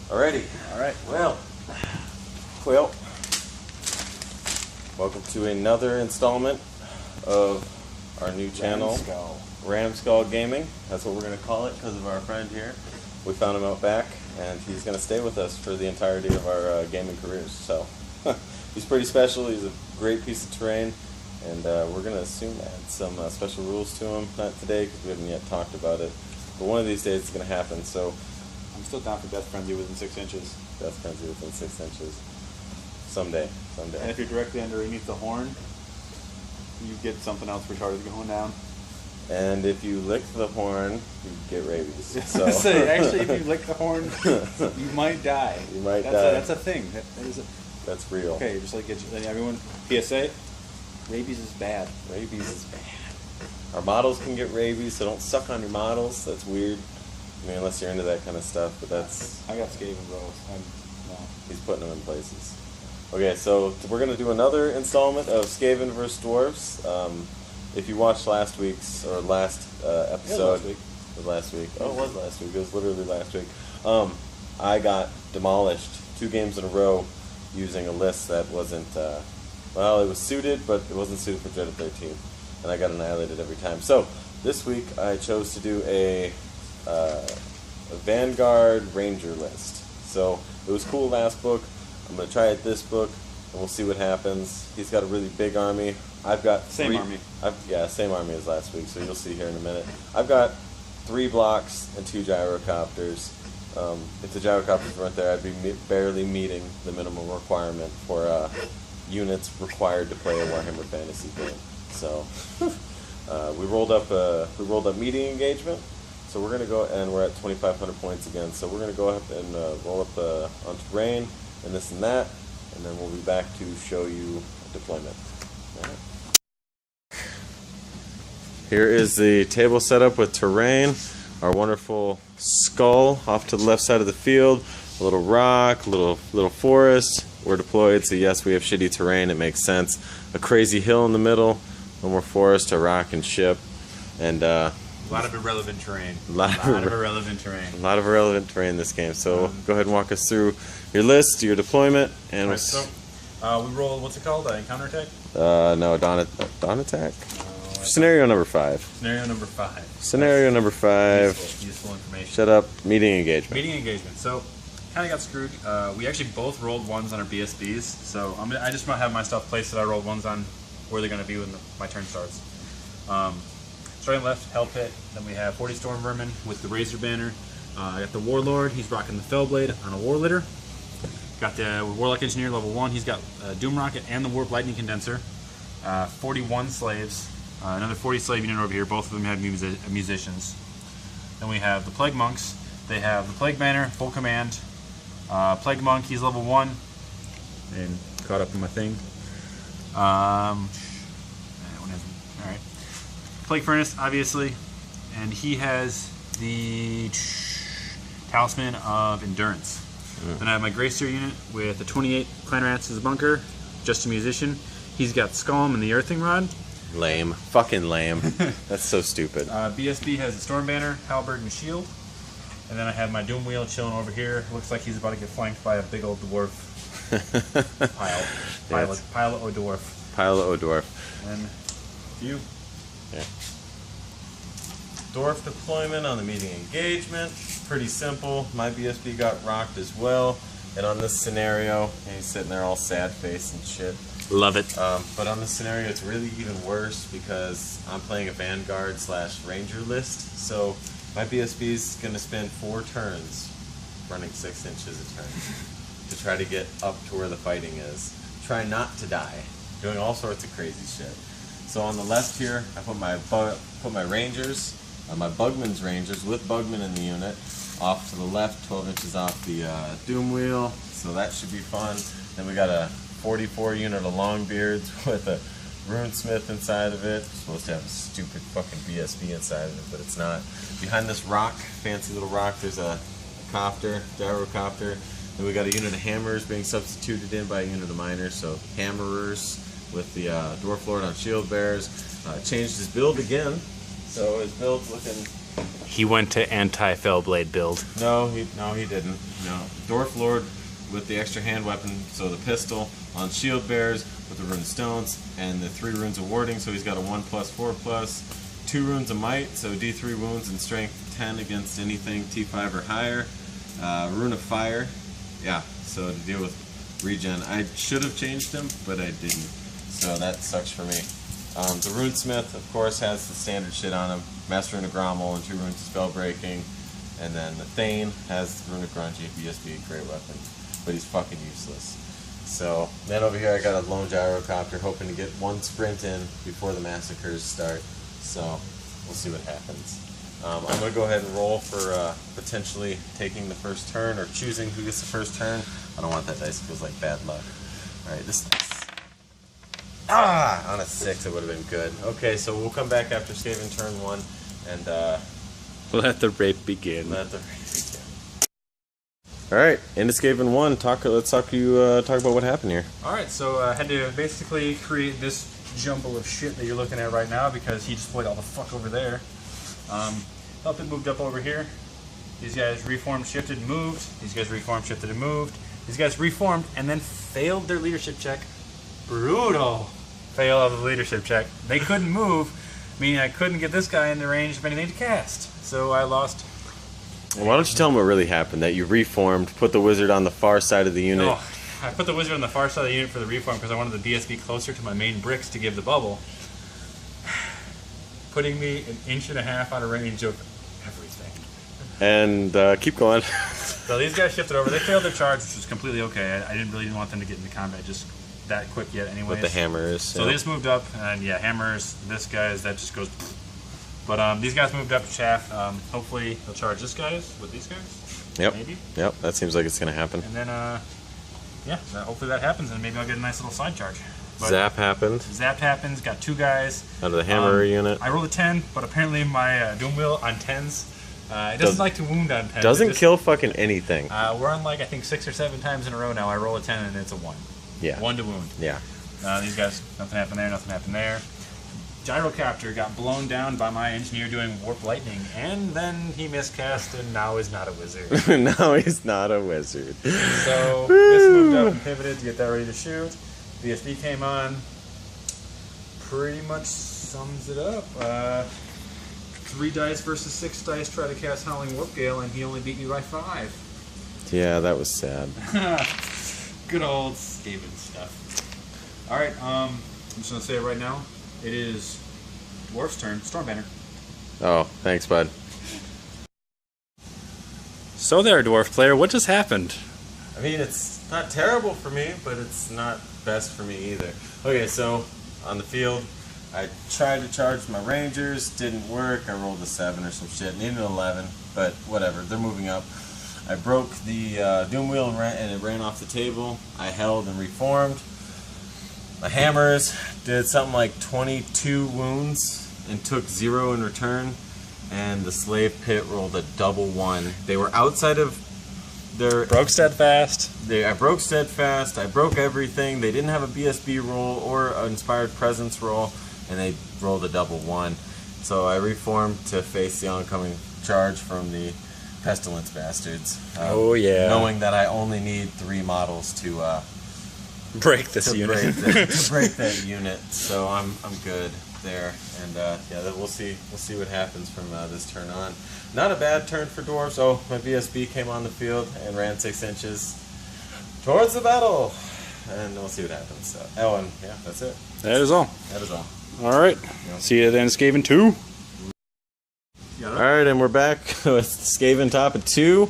Alrighty. Alright. Well, welcome to another installment of our new channel, Ramskull Gaming. That's what we're going to call it because of our friend here. We found him out back, and he's going to stay with us for the entirety of our gaming careers. So, he's pretty special. He's a great piece of terrain, and we're going to assume add some special rules to him. Not today because we haven't yet talked about it, but one of these days it's going to happen. So, I'm still down for Death Frenzy within 6 inches. Death Frenzy within 6 inches. Someday. And if you're directly underneath the horn, you get something else retarded going down. And if you lick the horn, you get rabies. So, actually, if you lick the horn, you might die. You might die. That's a thing. That's real. Okay, just like everyone, PSA, rabies is bad. Rabies is bad. Our models can get rabies, so don't suck on your models. That's weird. I mean, unless you're into that kind of stuff, but that's... I got Skaven, bro. No. He's putting them in places. Okay, so we're going to do another installment of Skaven vs Dwarfs. If you watched last week's, or last episode... It was last week. Oh, it was last week. It was literally last week. I got demolished 2 games in a row using a list that wasn't... well, it was suited, but it wasn't suited for Dread of 13. And I got annihilated every time. So, this week I chose to do a Vanguard Ranger list. So it was cool last book. I'm going to try it this book, and we'll see what happens. He's got a really big army. I've got same army. Same army as last week, so you'll see here in a minute. I've got 3 blocks and 2 gyrocopters. If the gyrocopters weren't there, I'd be barely meeting the minimum requirement for units required to play a Warhammer Fantasy game. So we rolled up meeting engagement. So we're going to go, and we're at 2,500 points again, so we're going to go ahead and roll up on terrain, and this and that, and then we'll be back to show you deployment. All right. Here is the table setup with terrain, our wonderful skull off to the left side of the field, a little rock, little forest. We're deployed, so yes, we have shitty terrain, it makes sense. A crazy hill in the middle, no more forest, a rock and ship, and a lot of irrelevant terrain. A lot of irrelevant terrain in this game. So go ahead and walk us through your list, your deployment, and right, so we roll. What's it called? Counter attack? No, dawn attack. Scenario number 5. Scenario number 5. Useful information. Shut up. Meeting engagement. Meeting engagement. So kind of got screwed. We actually both rolled 1s on our BSBs. So I just might have my stuff placed that I rolled 1s on where they're going to be when my turn starts. Starting left, Hell Pit. Then we have 40 Storm Vermin with the Razor Banner. I got the Warlord. He's rocking the Fellblade on a War Litter. Got the Warlock Engineer level 1. He's got Doom Rocket and the Warp Lightning Condenser. 41 slaves. Another 40 slave unit over here. Both of them have musicians. Then we have the Plague Monks. They have the Plague Banner, full command. Plague Monk, he's level 1. And caught up in my thing. Alright. Plague Furnace, obviously, and he has the Talisman of Endurance. Then I have my Greysteer unit with the 28 Clan Rats as a bunker, just a musician. He's got Skullum and the Earthing Rod. Lame. Fucking lame. That's so stupid. BSB has the Storm Banner, Halberd, and Shield. And then I have my Doom Wheel chilling over here. Looks like he's about to get flanked by a big old dwarf pile of O'Dwarf. Pile of O'Dwarf. And you. Yeah. Dwarf deployment on the meeting engagement. Pretty simple. My BSB got rocked as well. And on this scenario, he's sitting there all sad faced and shit. Love it. But on this scenario, it's really even worse because I'm playing a Vanguard / Ranger list. So my BSB is going to spend 4 turns running 6 inches a turn to try to get up to where the fighting is. Try not to die. Doing all sorts of crazy shit. So on the left here, I put my Rangers, my Bugman's Rangers with Bugman in the unit. Off to the left, 12 inches off the Doom Wheel, so that should be fun. Then we got a 44 unit of Longbeards with a Runesmith inside of it. It's supposed to have a stupid fucking BSB inside of it, but it's not. Behind this rock, fancy little rock, there's a copter, gyrocopter. Then we got a unit of Hammers being substituted in by a unit of Miners, so Hammerers with the Dwarf Lord on Shield Bearers. Changed his build again, so his build's looking he went to anti-Fellblade build. No, he didn't. No, Dwarf Lord with the extra hand weapon, so the pistol on shield bearers with the rune stones and the 3 runes of warding. So he's got a 1+4+, 2 runes of might, so D3 wounds and strength 10 against anything T5 or higher. Rune of fire, yeah. So to deal with regen, I should have changed him, but I didn't. So that sucks for me. The Runesmith, of course, has the standard shit on him. Master Rune of Grommel and 2 runes of spell breaking. And then the Thane has Rune of Grungy, BSB, great weapon. But he's fucking useless. So, then over here I got a lone gyrocopter, hoping to get 1 sprint in before the massacres start. So, we'll see what happens. I'm going to go ahead and roll for potentially taking the first turn, or choosing who gets the first turn. I don't want that dice, it feels like bad luck. Alright, this dice. On a 6 it would have been good. Okay, so we'll come back after Skaven turn 1, and Let the rape begin. let the race begin. Alright, into Skaven 1, let's talk about what happened here. Alright, so I had to basically create this jumble of shit that you're looking at right now because he just played all the fuck over there. Helped it moved up over here. These guys reformed, shifted, and moved. These guys reformed, shifted, and moved. These guys reformed and then failed their leadership check. Brutal fail of the leadership check. They couldn't move, meaning I couldn't get this guy in the range of anything to cast. So I lost. Why don't you tell them what really happened? That you reformed, put the wizard on the far side of the unit. Oh, I put the wizard on the far side of the unit for the reform because I wanted the BSB closer to my main bricks to give the bubble. Putting me 1.5 inches out of range of everything. And keep going. So these guys shifted over. They failed their charge, which was completely okay. I didn't really want them to get into combat just that quick yet anyways. With the hammers. So they just moved up, and yeah, hammers, this guy's, that just goes. But these guys moved up to chaff. Hopefully they'll charge this guys with these guys. Yep. Maybe. Yep, that seems like it's going to happen. And then, yeah, hopefully that happens, and maybe I'll get a nice little side charge. But Zap happened. Zap happens, got 2 guys. Out of the hammer unit. I rolled a 10, but apparently my Doom Wheel on 10s, it doesn't like to wound on 10s. Doesn't kill fucking anything. We're on like, I think 6 or 7 times in a row now. I roll a 10 and it's a 1. Yeah. 1 to wound. Yeah. These guys, nothing happened there, nothing happened there. Gyrocopter got blown down by my engineer doing warp lightning, and then he miscast and now is not a wizard. Now he's not a wizard. So this moved up and pivoted to get that ready to shoot. BSB came on. Pretty much sums it up. 3 dice versus 6 dice, try to cast Howling Warp Gale, and he only beat me by 5. Yeah, that was sad. Good old Skaven stuff. Alright, I'm just going to say it right now. It is Dwarf's turn. Stormbanner. Oh, thanks, bud. So there, Dwarf player, what just happened? I mean, it's not terrible for me, but it's not best for me either. Okay, so on the field, I tried to charge my Rangers, didn't work. I rolled a 7 or some shit, needed an 11, but whatever, they're moving up. I broke the Doom Wheel and it ran off the table. I held and reformed. My hammers did something like 22 wounds and took 0 in return. And the Slave Pit rolled a double 1. They were outside of their... Broke Steadfast. I broke Steadfast. I broke everything. They didn't have a BSB roll or an Inspired Presence roll. And they rolled a double 1. So I reformed to face the oncoming charge from the Pestilence Bastards. Oh yeah. Knowing that I only need 3 models to break this unit. to break that unit. So I'm good there. And yeah, we'll see what happens from this turn on. Not a bad turn for dwarves. Oh, my BSB came on the field and ran 6 inches towards the battle. And we'll see what happens. So, and yeah, that's it. That is all. That is all. Alright. Yeah. See you then, Skaven 2. Alright, and we're back with Skaven top at 2.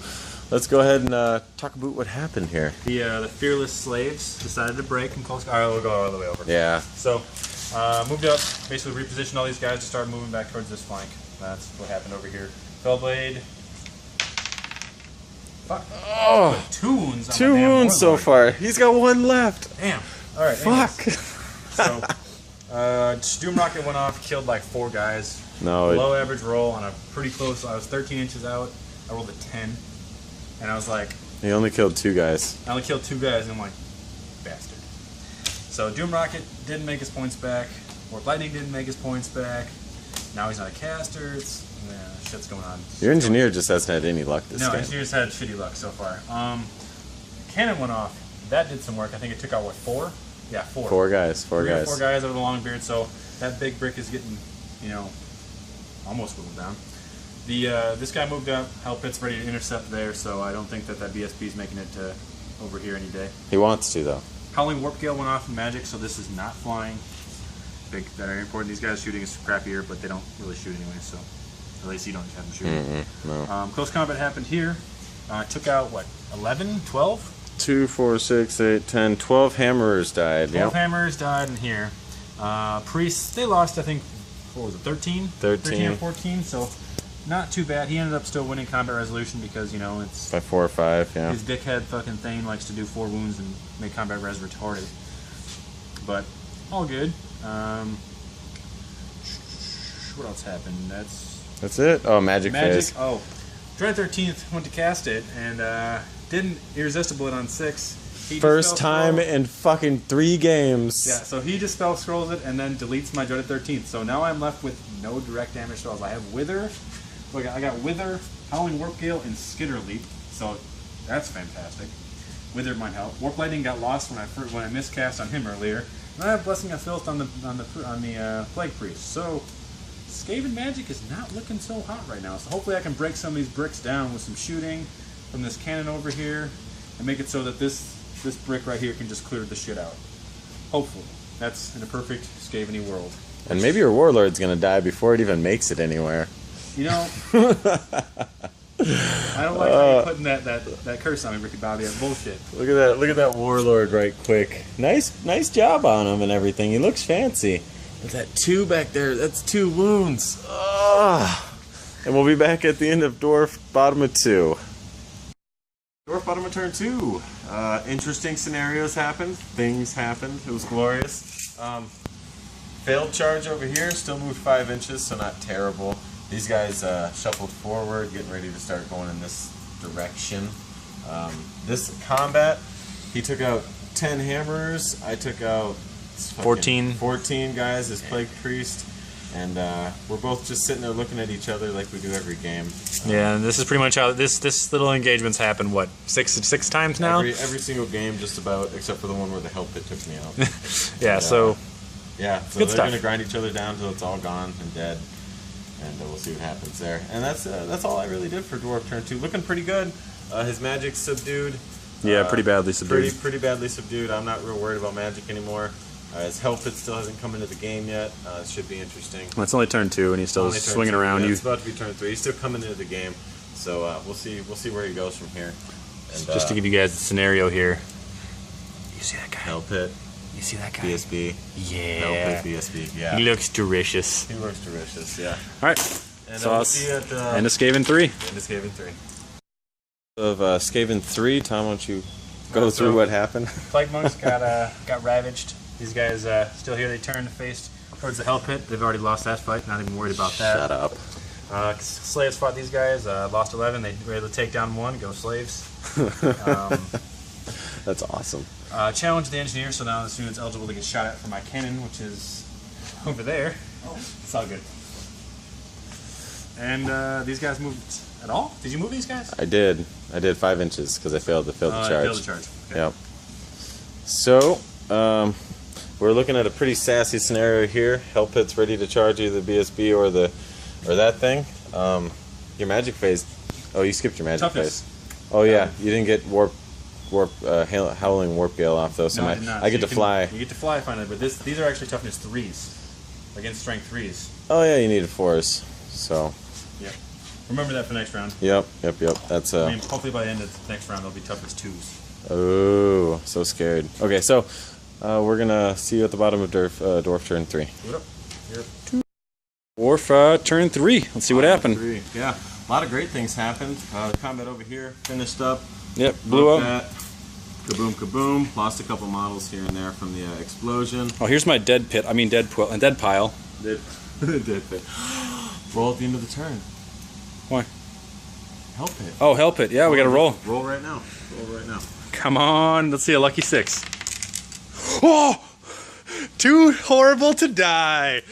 Let's go ahead and talk about what happened here. The fearless slaves decided to break and close. Alright, we'll go all the way over. Yeah. So, moved up, basically repositioned all these guys to start moving back towards this flank. That's what happened over here. Fellblade. Fuck. Oh! 2 wounds on 2 my damn wounds so warlord. far. He's got 1 left. Damn. Alright, Fuck. So, Doom Rocket went off, killed like 4 guys. No. Low average roll on a pretty close. I was 13 inches out. I rolled a 10. And I was like... He only killed 2 guys. I only killed 2 guys, and I'm like, bastard. So Doom Rocket didn't make his points back. Warp Lightning didn't make his points back. Now he's not a caster. It's Yeah, shit's going on. Your engineer just hasn't had any luck this No, game. engineer's had shitty luck so far. Cannon went off. That did some work. I think it took out, what, 4? Yeah, 4. 4 guys. 4 Three or guys. 4 guys over the long beard, so that big brick is getting, you know, almost whittled down. This guy moved up. Hellpit's ready to intercept there, so I don't think that BSB is making it to over here any day. He wants to, though. Howling Warp Gale went off in Magic, so this is not flying. Very important. These guys shooting is crappier, but they don't really shoot anyway, so at least you don't have them shooting. No. Close combat happened here. Took out, what, 11, 12? 2, 4, 6, 8, 10, 12 hammerers died. 12 hammerers died in here. Priests, they lost, I think, what was it, 13? 13 or 14, so not too bad. He ended up still winning combat resolution because, you know, it's... By 4 or 5, yeah. His dickhead fucking Thane likes to do 4 wounds and make combat res retarded. But, all good. What else happened? That's it? Oh, magic phase. Oh. Dread 13th went to cast it and didn't irresistible it on 6. First time in fucking 3 games. Yeah, so he just spell scrolls it and then deletes my Dreaded 13th. So now I'm left with no direct damage spells. I have Wither. Look, I got Wither, Howling Warp Gale, and Skitter Leap. So that's fantastic. Wither might help. Warp Lightning got lost when I miscast on him earlier. And I have Blessing of Filth on the Plague Priest. So Skaven Magic is not looking so hot right now. So hopefully I can break some of these bricks down with some shooting from this cannon over here and make it so that this brick right here can just clear the shit out. Hopefully. That's in a perfect Skaven-y world. And maybe your Warlord's gonna die before it even makes it anywhere. You know, I don't like how you're putting that curse on me, Ricky Bobby. That's bullshit. Look at that Warlord right quick. Nice job on him and everything. He looks fancy. But that 2 back there, that's 2 wounds. And we'll be back at the end of Dwarf bottom of 2. Dwarf bottom of turn 2. Interesting scenarios happened. Things happened. It was glorious. Failed charge over here. Still moved 5 inches, so not terrible. These guys shuffled forward, getting ready to start going in this direction. This combat, he took out 10 hammerers. I took out 14 guys as Plague Priest. And we're both just sitting there looking at each other like we do every game. Yeah, and this is pretty much how this little engagement's happened. What, six times now? Every single game, just about, except for the one where the Hell Pit took me out. Yeah, so they're going to grind each other down until it's all gone and dead, and we'll see what happens there. And that's all I really did for Dwarf turn 2. Looking pretty good. His magic's subdued. Yeah, pretty badly subdued. Pretty badly subdued. I'm not real worried about magic anymore. His Hell Pit still hasn't come into the game yet. It should be interesting. Well, it's only turn 2, and he's still swinging around. Yeah, it's about to be turn 3. He's still coming into the game, so we'll see where he goes from here. And, just to give you guys a scenario here. You see that guy? Hell Pit. You see that guy? BSB. Yeah. Hell Pit BSB. Yeah. He looks delicious. He looks delicious. Yeah. All right. And so we'll see you at end of Skaven 3. End of Skaven 3. Of Skaven 3, Tom, why don't you go through what happened? Plague Monks got ravaged. These guys still here. They turned to face towards the Hell Pit. They've already lost that fight. Not even worried about that. Shut up. Slaves fought these guys. Lost 11. They were able to take down 1. Go Slaves. That's awesome. Challenged the engineer, so now the student's eligible to get shot at for my cannon, which is over there. It's all good. And these guys moved at all? Did you move these guys? I did 5 inches because I failed the charge. Failed the charge. Okay. Yep. So, we're looking at a pretty sassy scenario here. Hell Pit's ready to charge either the BSB or that thing. Your magic phase. Oh, you skipped your magic Toughness. phase. Oh yeah, you didn't get Howling Warp Gale off though. So no, I did not. I get to fly. You get to fly finally, but these are actually toughness 3s against strength 3s. Oh yeah, you needed 4s. So. Yep. Remember that for next round. Yep. That's I mean, hopefully by the end of the next round they'll be toughness 2s. Oh, so scared. Okay, so we're gonna see you at the bottom of Dwarf turn 3. What up? Yep. Dwarf turn 3. Let's see what happened. 3. Yeah, a lot of great things happened. Combat over here finished up. Yep, blew up. That. Kaboom, kaboom. Lost a couple models here and there from the explosion. Oh, here's my dead pit. I mean dead pile. Dead pit. Roll at the end of the turn. Why? Hell Pit. Oh, Hell Pit. Yeah, we gotta roll. Roll right now. Roll right now. Come on, let's see a lucky 6. Oh! Too horrible to die.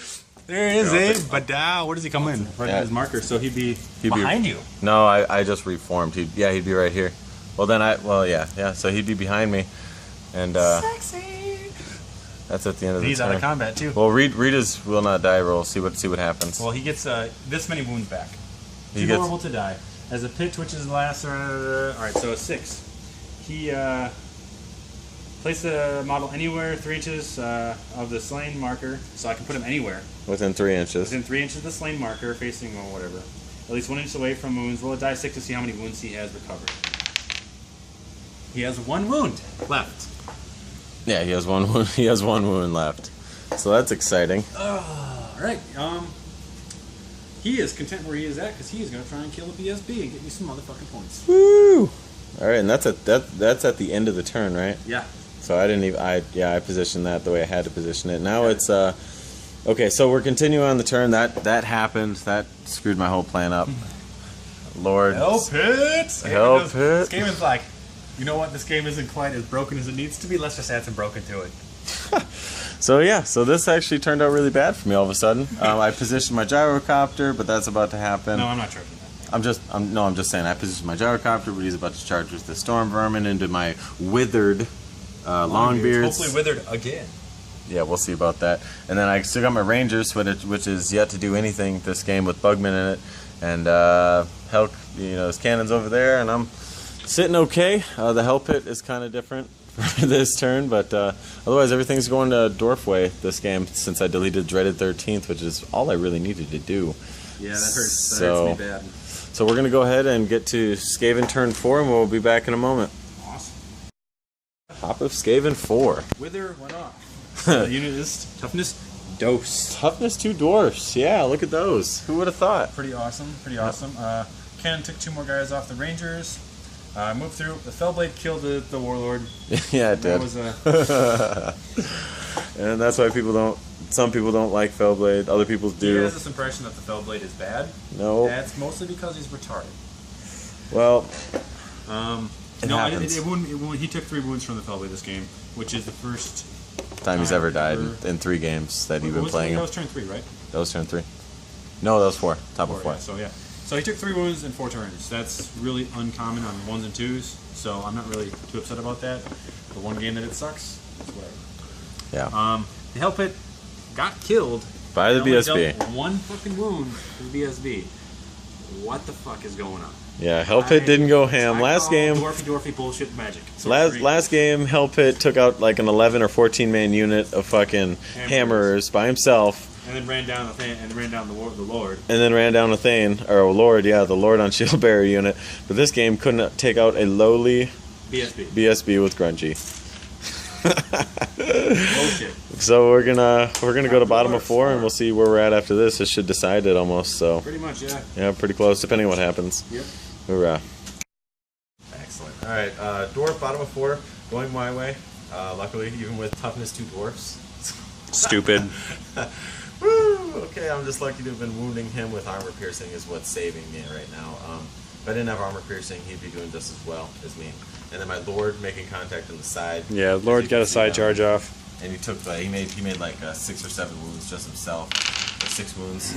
There it is, eh? But where does he come in? Right Yeah. at his marker, so he'd be He'd be- behind you. No, I just reformed. He'd be right here. Well, then yeah. So he'd be behind me, and Sexy. that's at the end of the He's turn. out of combat too. Well, read his will not die roll. See what happens. Well, he gets this many wounds back. He Too gets- vulnerable to die. As a pit twitches last. All right, so a 6. He place the model anywhere 3 inches of the slain marker, so I can put him anywhere Within 3 inches. within 3 inches of the slain marker, facing or whatever. At least 1 inch away from wounds. Roll a die 6 to see how many wounds he has recovered. He has 1 wound left. Yeah, he has one wound. He has 1 wound left. So that's exciting. All right. He is content where he is at because he is going to try and kill the BSB and get me some motherfucking points. Woo! All right, and that's at the end of the turn, right? Yeah. So I didn't even. I positioned that the way I had to position it. Now it's okay. So we're continuing on the turn. That happened. That screwed my whole plan up. Lord. Help it! Help it. This game is like, you know what? This game isn't quite as broken as it needs to be. Let's just add some broken to it. So yeah, so this actually turned out really bad for me all of a sudden. I positioned my gyrocopter, but that's about to happen. No, I'm not charging that. I'm just saying I positioned my gyrocopter, but he's about to charge with the storm vermin into my withered longbeards. Hopefully withered again. Yeah, we'll see about that. And then I still got my rangers, which is yet to do anything this game with Bugman in it, and hell, his cannon's over there, and I'm sitting okay. The hell pit is kind of different for this turn, but otherwise everything's going to Dwarf way this game since I deleted Dreaded 13th, which is all I really needed to do. Yeah, that hurts. That So- hurts me bad. So we're going to go ahead and get to Skaven turn 4, and we'll be back in a moment. Awesome. Top of Skaven 4. Wither went off. The unit is toughness dose. Toughness 2 dwarfs. Yeah, look at those. Who would have thought? Pretty awesome. Pretty awesome. Cannon took 2 more guys off the Rangers. Moved through. The Fellblade killed the Warlord. Yeah, it did. That was And that's why some people don't like Fellblade, other people He do. has this impression that the Fellblade is bad. No. That's mostly because he's retarded. Well, It no, happens. He took 3 wounds from the Fellblade this game, which is the first time he's ever died in 3 games that he's been playing That him. was turn 3, right? That was turn 3. No, that was 4. Top of 4. Yeah, so he took 3 wounds in 4 turns. That's really uncommon on 1s and 2s, so I'm not really too upset about that. The one game that it sucks, it's whatever. Yeah. The Hell Pit got killed By the and only BSB. dealt 1 fucking wound to the BSB. What the fuck is going on? Yeah, Hellpit didn't go ham. I Last call game, dwarfy bullshit magic. Sorcery. last game, Hellpit took out like an 11 or 14 man unit of fucking hammerers by himself, And then ran down the thing, and ran down the Lord. and then ran down a Thane, or a Lord, yeah, the Lord on Shieldbearer unit. But this game couldn't take out a lowly BSB. BSB with Grungy. Bullshit. So we're gonna go to bottom of 4, and we'll see where we're at after this. This should decide it almost. So Pretty much, yeah. yeah, pretty close, depending on what happens. Yep. Hoorah! Excellent. All right, dwarf bottom of 4, going my way. Luckily, even with toughness 2 dwarfs. Stupid. Woo! Okay, I'm just lucky to have been wounding him with armor piercing is what's saving me right now. If I didn't have armor piercing, he'd be doing just as well as me. And then my Lord making contact on the side. Yeah, As Lord you got can a see side down charge there. off. And he took he made like 6 or 7 wounds just himself, or 6 wounds.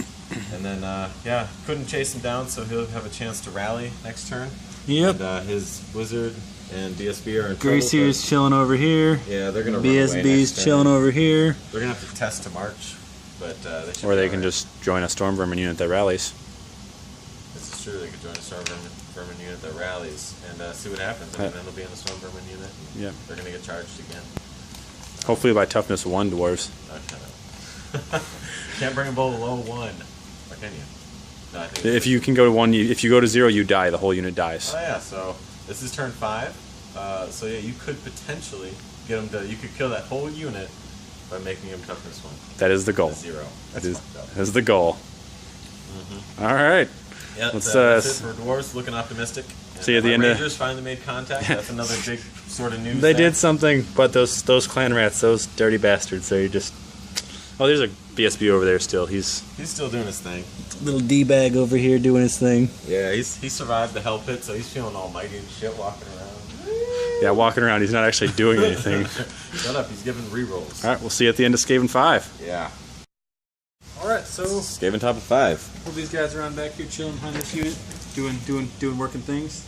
And then yeah, couldn't chase him down, so he'll have a chance to rally next turn. Yep. And his wizard and BSB are in Gracier's chilling over here. trouble. Yeah, they're gonna run away BSB's next chilling turn. over here. They're gonna have to test to march, but they should Or be they all can right. just join a Storm Vermin unit that rallies. This is true. They could join a Storm Vermin unit that rallies and see what happens. I mean, then they'll be in the Storm Vermin unit. And Yeah. They're gonna get charged again. Hopefully by toughness 1 dwarves. Can't bring them below 1. Or can you? No, I think If you can go to 1, if you go to 0, you die. The whole unit dies. Oh yeah, so this is turn 5. So yeah, you could potentially get him to. You could kill that whole unit by making him toughness 1. That is the goal. 0. That That's is, fucked up. that is the goal. All right. Yeah, Let's, that's it for dwarves. Looking optimistic. And see you at the my end of- Rangers finally made contact. That's another big sort of news. They there. did something, but those clan rats, those dirty bastards, they just... Oh, there's a BSB over there still. He's He's still doing his thing. Little D-bag over here doing his thing. Yeah, he survived the hell pit, so he's feeling almighty and shit walking around. yeah walking around. He's not actually doing anything. Shut up, he's giving rerolls. All right, we'll see you at the end of Skaven 5. Yeah. Alright, so Skaven top of 5. well, these guys are on back here chilling behind this unit, doing working things.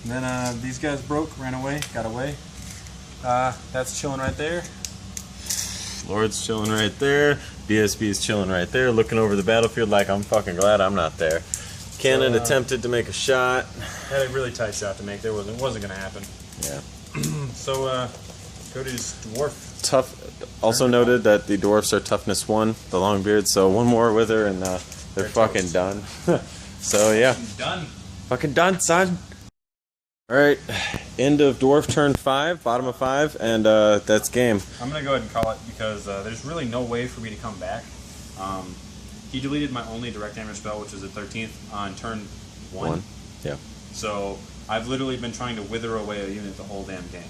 And then these guys broke, ran away, got away. That's chilling right there. Lord's chilling right there. BSB's chilling right there, looking over the battlefield like I'm fucking glad I'm not there. Cannon attempted to make a shot. Had a really tight shot to make. It wasn't going to happen. Yeah. So Cody's dwarf. Tough. Also noted that the dwarfs are toughness 1, the Longbeard. So one more wither and they're fucking done. So yeah. Done. Fucking done, son. All right. End of dwarf turn 5, bottom of 5, and that's game. I'm going to go ahead and call it because there's really no way for me to come back. He deleted my only direct damage spell, which was the 13th, on turn 1. Yeah. So I've literally been trying to wither away a unit the whole damn game.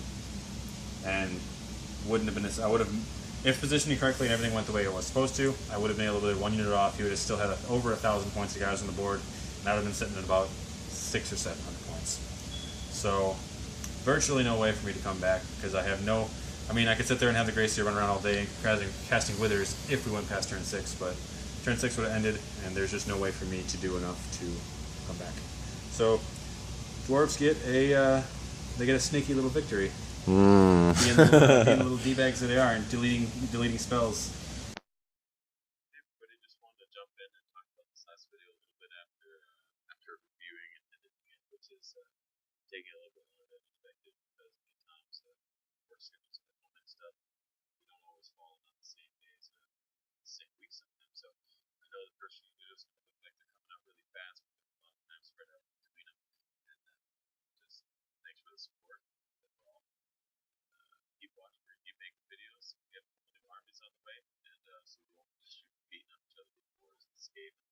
And wouldn't have been, I would have, if positioning correctly and everything went the way it was supposed to, I would have been able to do 1 unit off. He would have still had over 1,000 points of guys on the board, and I would have been sitting at about 600 or 700 points. So virtually no way for me to come back because I have no, I mean, I could sit there and have the Gracie run around all day casting withers if we went past turn 6, but turn 6 would have ended, and there's just no way for me to do enough to come back. So dwarves get a sneaky little victory. Being the little d-bags that they are and deleting spells. Everybody just wanted to jump in and talk about this last video a little bit after reviewing and editing it, which is taking a little bit longer than expected because at times work schedules have been all mixed up. We don't always fall on the same days or the same week sometimes. So I know the first few videos look like they're coming out really fast, but a lot of time spread out between them. And just thanks for the support overall. Keep watching, keep making videos. We have new armies on the way, and so we won't just shoot beating up each other with Dwarfs and Skaven.